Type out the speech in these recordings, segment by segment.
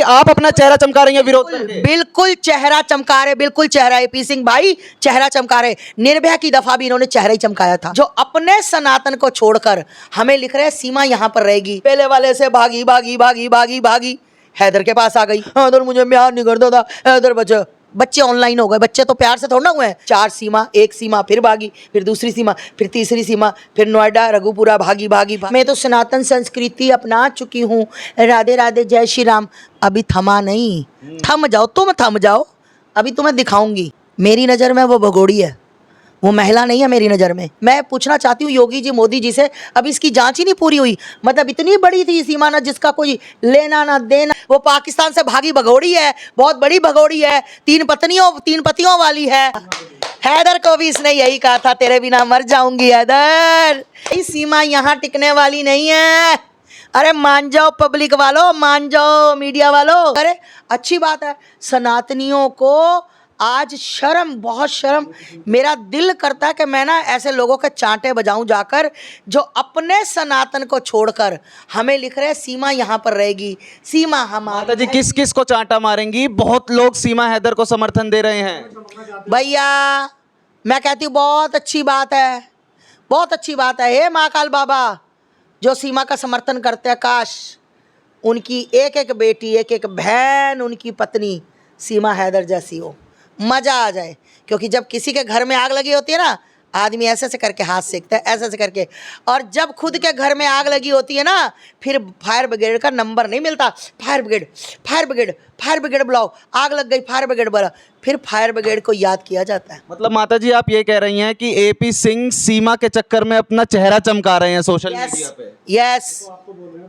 आप अपना चेहरा चमका रही हैं विरोध करके। बिल्कुल चेहरा चमका रहे, बिल्कुल चेहरा। एपी सिंह भाई चेहरा चमका रहे। निर्भया की दफा भी इन्होंने चेहरा ही चमकाया था। जो अपने सनातन को छोड़कर हमें लिख रहे हैं सीमा यहाँ पर रहेगी। पहले वाले से भागी भागी भागी भागी भागी हैदर के पास आ गई। हैदर मुझे प्यार नहीं करता था, हैदर बच्चा। बच्चे ऑनलाइन हो गए, बच्चे तो प्यार से थोड़ा हुए हैं। 4 सीमा, 1 सीमा फिर भागी, फिर दूसरी सीमा, फिर तीसरी सीमा, फिर नोएडा रघुपुरा भागी भागी भागी। मैं तो सनातन संस्कृति अपना चुकी हूँ। राधे राधे, जय श्री राम। अभी थमा नहीं, थम जाओ, तुम थम जाओ। अभी तुम्हें दिखाऊंगी। मेरी नज़र में वो भगोड़ी है, वो महिला नहीं है मेरी नज़र में। मैं पूछना चाहती हूँ योगी जी, मोदी जी से, अभी इसकी जांच ही नहीं पूरी हुई। मतलब इतनी बड़ी थी सीमा ना, जिसका कोई लेना ना देना। वो पाकिस्तान से भागी भगोड़ी है, बहुत बड़ी भगोड़ी है, 3 पतियों वाली है। हैदर को भी इसने यही कहा था, तेरे बिना मर जाऊंगी हैदर। ये सीमा यहाँ टिकने वाली नहीं है। अरे मान जाओ पब्लिक वालों, मान जाओ मीडिया वालों। अरे अच्छी बात है, सनातनियों को आज शर्म, बहुत शर्म। मेरा दिल करता है कि मैं ना ऐसे लोगों के चांटे बजाऊं जाकर, जो अपने सनातन को छोड़कर हमें लिख रहे हैं सीमा यहाँ पर रहेगी। सीमा हमारी। माता जी किस किस को चांटा मारेंगी? बहुत लोग सीमा हैदर को समर्थन दे रहे हैं। भैया मैं कहती हूँ बहुत अच्छी बात है, बहुत अच्छी बात है। हे महाकाल बाबा, जो सीमा का समर्थन करते हैं, काश उनकी एक एक बेटी, एक एक बहन, उनकी पत्नी सीमा हैदर जैसी हो, मज़ा आ जाए। क्योंकि जब किसी के घर में आग लगी होती है ना, आदमी ऐसे ऐसे करके हाथ सेकता है, ऐसे ऐसे करके। और जब खुद के घर में आग लगी होती है ना, फिर फायर ब्रिगेड का नंबर नहीं मिलता। Fire brigade, fire brigade, fire brigade बुलाओ, आग लग गई, फायर ब्रिगेड बुलाओ। फिर फायर ब्रिगेड को याद किया जाता है। मतलब माता जी आप ये कह रही हैं कि एपी सिंह सीमा के चक्कर में अपना चेहरा चमका रहे हैं सोशल मीडिया पे। यस,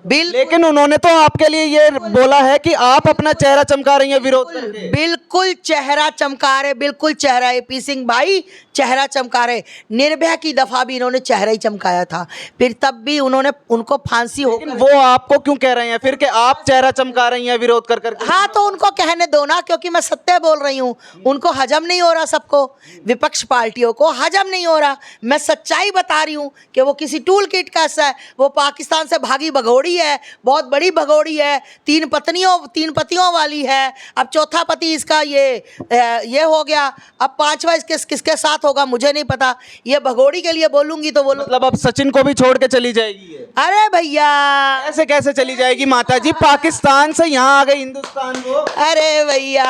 बिल्कुल। लेकिन उन्होंने तो आपके लिए ये बोला है कि आप अपना चेहरा चमका रही हैं विरोध करके। बिल्कुल चेहरा चमका रहे, बिल्कुल चेहरा। एपी सिंह भाई चेहरा चमका रहे। निर्भया की दफा भी इन्होंने चेहरा ही चमकाया था, फिर तब भी उनको फांसी हो। वो आपको क्यों कह रहे हैं फिर कि आप चेहरा चमका रही हैं विरोध कर करके? हाँ तो उनको कहने दो ना, क्योंकि मैं सत्य बोल रही हूँ। उनको हजम नहीं हो रहा, सबको विपक्ष पार्टियों को हजम नहीं हो रहा। मैं सच्चाई बता रही हूँ कि वो किसी टूल किट का हिस्सा है। वो पाकिस्तान से भागी भगोड़ी है, बहुत बड़ी भगोड़ी है, 3 पतियों वाली है। अब चौथा पति इसका ये हो गया, अब 5वां किसके साथ होगा मुझे नहीं पता। ये भगोड़ी के लिए बोलूंगी तो बोलूँ। मतलब अब सचिन को भी छोड़ के चली जाएगी ये? अरे भैया ऐसे कैसे चली जाएगी माता जी? पाकिस्तान से यहाँ आ गई हिंदुस्तान वो। अरे भैया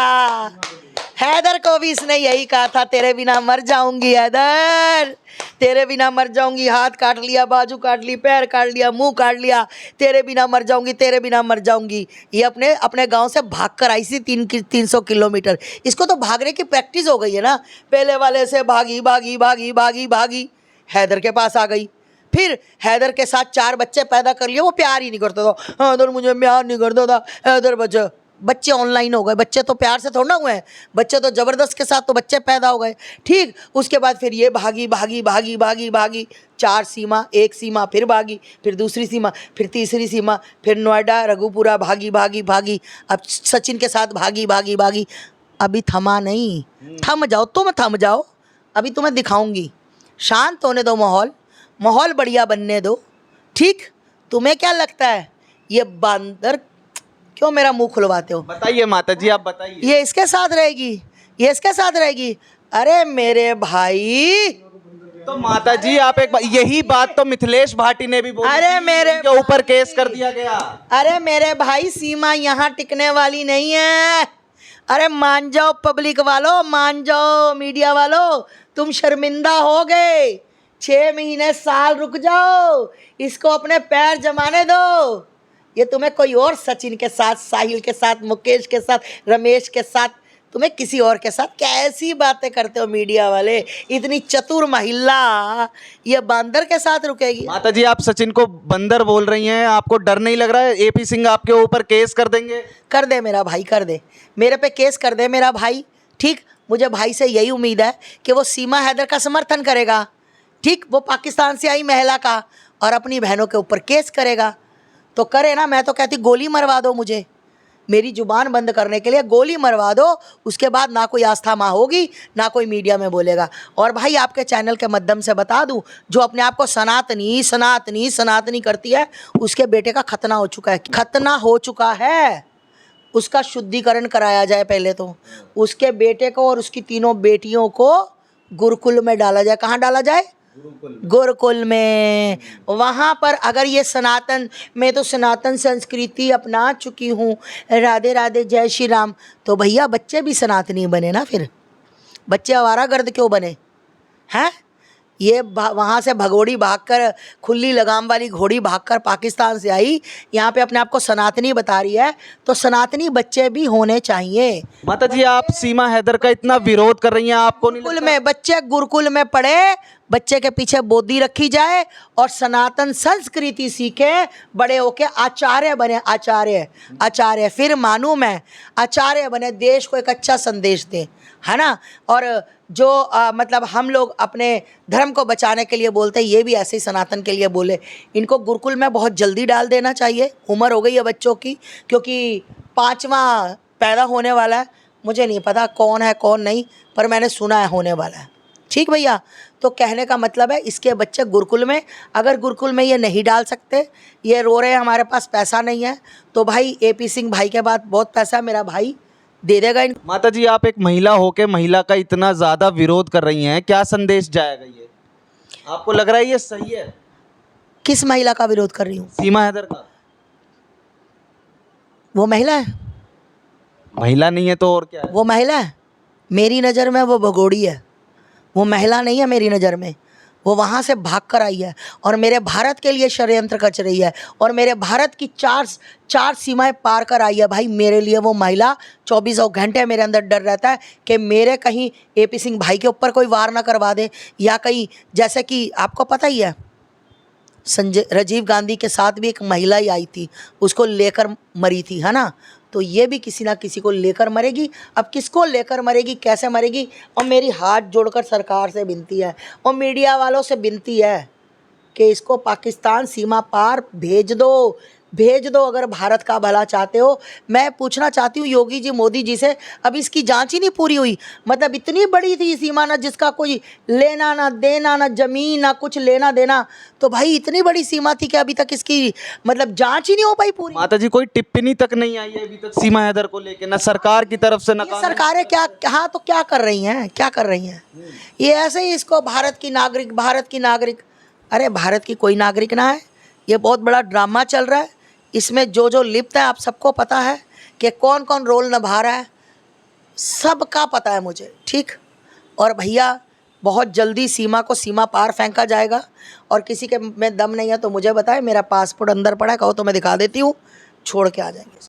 हैदर को भी इसने यही कहा था, तेरे बिना मर जाऊंगी हैदर, तेरे बिना मर जाऊंगी। हाथ काट लिया, बाजू काट ली, पैर काट लिया, मुंह काट लिया, तेरे बिना मर जाऊंगी, तेरे बिना मर जाऊंगी। ये अपने गांव से भाग कर आई थी 300 किलोमीटर। इसको तो भागने की प्रैक्टिस हो गई है ना। पहले वाले से भागी भागी भागी भागी भागी हैदर के पास आ गई। फिर हैदर के साथ 4 बच्चे पैदा कर लिए। वो प्यार ही नहीं करता था, हैदर मुझे प्यार नहीं करता था, हैदर बच्चा। बच्चे ऑनलाइन हो गए, बच्चे तो प्यार से थोड़ा हुए हैं, बच्चे तो ज़बरदस्त के साथ तो बच्चे पैदा हो गए। ठीक, उसके बाद फिर ये भागी भागी भागी भागी भागी 4 सीमा, 1 सीमा फिर भागी, फिर दूसरी सीमा, फिर तीसरी सीमा, फिर नोएडा रघुपुरा भागी भागी भागी। अब सचिन के साथ भागी भागी भागी। अभी थमा नहीं, थम जाओ, तुम थम जाओ। अभी तुम्हें दिखाऊंगी। शांत होने दो, माहौल बढ़िया बनने दो। ठीक, तुम्हें क्या लगता है ये बंदर क्यों मेरा मुंह खुलवाते हो? बताइए माता जी, आप बताइए। ये इसके साथ रहेगी, ये इसके साथ रहेगी। अरे मेरे भाई, तो माता जी आप यही बात तो मिथिलेश भाटी ने भी बोली। अरे मेरे के ऊपर केस कर दिया गया। अरे मेरे भाई, सीमा यहाँ टिकने वाली नहीं है। अरे मान जाओ पब्लिक वालों, मान जाओ मीडिया वालों, तुम शर्मिंदा हो गए। 6 महीने साल रुक जाओ, इसको अपने पैर जमाने दो। ये तुम्हें कोई और सचिन के साथ, साहिल के साथ, मुकेश के साथ, रमेश के साथ, तुम्हें किसी और के साथ, कैसी बातें करते हो मीडिया वाले। इतनी चतुर महिला ये बंदर के साथ रुकेगी? माता जी आप सचिन को बंदर बोल रही हैं, आपको डर नहीं लग रहा है एपी सिंह आपके ऊपर केस कर देंगे? कर दे मेरा भाई, कर दे, मेरे पे केस कर दे मेरा भाई। ठीक, मुझे भाई से यही उम्मीद है कि वो सीमा हैदर का समर्थन करेगा। ठीक, वो पाकिस्तान से आई महिला का और अपनी बहनों के ऊपर केस करेगा तो करे ना। मैं तो कहती गोली मरवा दो मुझे, मेरी जुबान बंद करने के लिए गोली मरवा दो। उसके बाद ना कोई आस्था माँ होगी, ना कोई मीडिया में बोलेगा। और भाई आपके चैनल के माध्यम से बता दूं, जो अपने आप को सनातनी सनातनी सनातनी करती है, उसके बेटे का खतना हो चुका है, खतना हो चुका है। उसका शुद्धिकरण कराया जाए पहले तो, उसके बेटे को और उसकी तीनों बेटियों को गुरुकुल में डाला जाए। कहाँ डाला जाए? गुरुकुल में। वहाँ पर अगर ये सनातन, मैं तो सनातन संस्कृति अपना चुकी हूँ, राधे राधे जय श्री राम, तो भैया बच्चे भी सनातनी बने ना, फिर बच्चे आवारागर्द क्यों बने हैं? ये वहाँ से भगोड़ी भागकर, खुली लगाम वाली घोड़ी भागकर पाकिस्तान से आई, यहाँ पे अपने आप को सनातनी बता रही है, तो सनातनी बच्चे भी होने चाहिए। माता जी आप सीमा हैदर का इतना विरोध कर रही हैं, आपको नहीं गुरुकुल लगता? में बच्चे गुरुकुल में पढ़े, बच्चे के पीछे बोधी रखी जाए और सनातन संस्कृति सीखे, बड़े होके आचार्य बने, आचार्य फिर मानूं मैं, आचार्य बने, देश को एक अच्छा संदेश दें, है ना। और जो मतलब हम लोग अपने धर्म को बचाने के लिए बोलते हैं, ये भी ऐसे ही सनातन के लिए बोले। इनको गुरुकुल में बहुत जल्दी डाल देना चाहिए, उम्र हो गई है बच्चों की, क्योंकि 5वां पैदा होने वाला है। मुझे नहीं पता कौन है कौन नहीं, पर मैंने सुना है होने वाला है। ठीक भैया, तो कहने का मतलब है इसके बच्चे गुरुकुल में, अगर गुरुकुल में ये नहीं डाल सकते, ये रो रहे हैं हमारे पास पैसा नहीं है, तो भाई AP सिंह भाई के बाद बहुत पैसा है, मेरा भाई दे देगा इन। माता जी आप एक महिला होके महिला का इतना ज़्यादा विरोध कर रही हैं, क्या संदेश जाएगा ये? आपको लग रहा है ये सही है? किस महिला का विरोध कर रही हूँ? सीमा हैदर का। वो महिला है, महिला नहीं है तो और क्या है? वो महिला है मेरी नज़र में, वो भगोड़ी है, वो महिला नहीं है मेरी नज़र में। वो वहाँ से भाग कर आई है और मेरे भारत के लिए षड्यंत्र रच रही है, और मेरे भारत की चार सीमाएं पार कर आई है। भाई मेरे लिए वो महिला 24 घंटे मेरे अंदर डर रहता है कि मेरे कहीं AP सिंह भाई के ऊपर कोई वार ना करवा दे, या कहीं जैसे कि आपको पता ही है राजीव गांधी के साथ भी एक महिला ही आई थी, उसको लेकर मरी थी, है ना। तो ये भी किसी ना किसी को लेकर मरेगी। अब किसको लेकर मरेगी, कैसे मरेगी? और मेरी हाथ जोड़कर सरकार से विनती है और मीडिया वालों से विनती है कि इसको पाकिस्तान सीमा पार भेज दो अगर भारत का भला चाहते हो। मैं पूछना चाहती हूँ योगी जी, मोदी जी से, अब इसकी जांच ही नहीं पूरी हुई। मतलब इतनी बड़ी थी सीमा, ना जिसका कोई लेना ना देना, ना जमीन ना कुछ लेना देना, तो भाई इतनी बड़ी सीमा थी कि अभी तक इसकी मतलब जांच ही नहीं हो पाई पूरी। माता जी कोई टिप्पणी तक नहीं आई है अभी तक सीमा हैदर को लेके, ना सरकार की तरफ से, ना ये सरकारें क्या, हाँ तो क्या कर रही हैं? ये ऐसे ही इसको भारत की नागरिक, अरे भारत की कोई नागरिक ना है। ये बहुत बड़ा ड्रामा चल रहा है, इसमें जो लिप्त है आप सबको पता है कि कौन कौन रोल निभा रहा है, सबका पता है मुझे, ठीक। और भैया बहुत जल्दी सीमा को सीमा पार फेंका जाएगा, और किसी के में दम नहीं है तो मुझे बताए, मेरा पासपोर्ट अंदर पड़ा है, कहो तो मैं दिखा देती हूँ, छोड़ के आ जाएंगे।